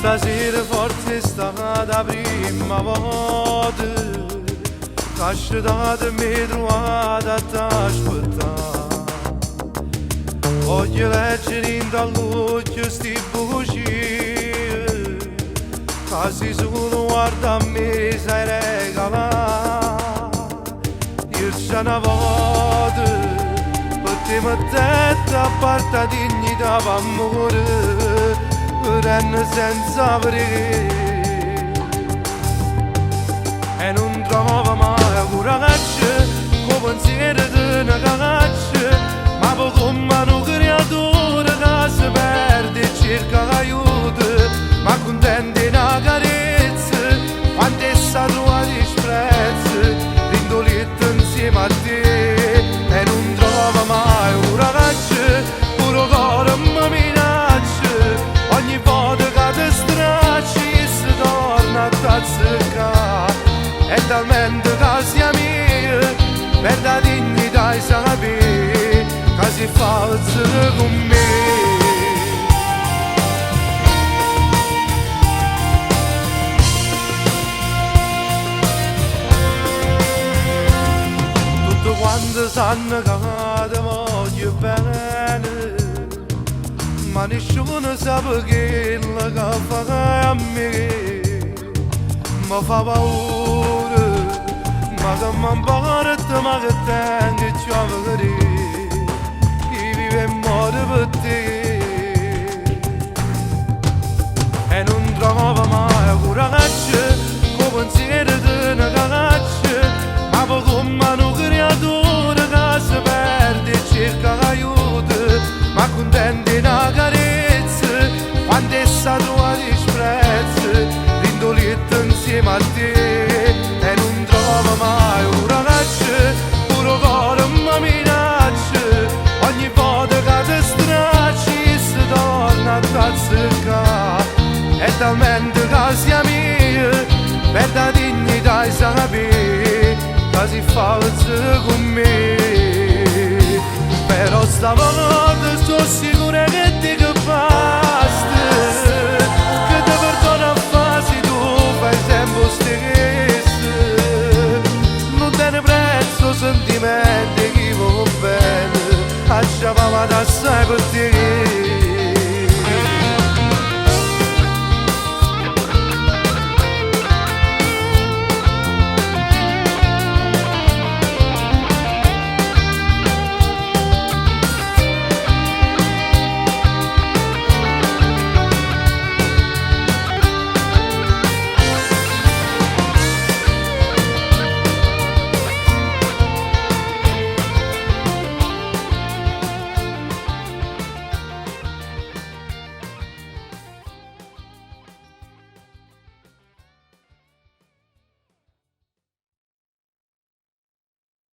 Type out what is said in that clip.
Stasera forse è stata la prima volta che asciugata mi trovate a t'aspettare. Voglio leggere in dall'occhio sti bugie che se solo guarda a me sai regalare. Io c'è una volta per te mettete a parte la dignità per amore renne senza pregare e non trovo mai coraggio con pensiero di una caccia, ma poi come un creatore che si perde e cerca aiuto, ma contento di una carezza quando essa trova disprezzo rindoletta insieme a te e non trovo mai coraggio pure cuore mi minaccia. Ogni volta che ti stracci si torna a t'azzeccare e talmente che sia mia per la dignità e sapere che si falsa con me. Tutti quanti sanno che ti voglio bene, ma nessuno sa che la che fa a me mi fa paura, ma che mi importa, ma che tengo e ci ho vedere io vivo e muore per te e non trovo mai coraggio con pensiero di una caccia, ma poi come un creatore che si perde e cerca aiuto, ma contento di una carezza quando essa trova disprezzo rindoletta insieme a te e non trovo mai un ragazzo pure cuore mi minaccia. Ogni volta che ti stracci si torna a t'azzeccare e talmente che sia mia per la dignità e sapere che si falsa con me. Però stavolta sto sicura che ti basta, che ti perdono a fasi tu fai sempre stesso, non te ne prezzo sentimenti che va bene, lasciava assai per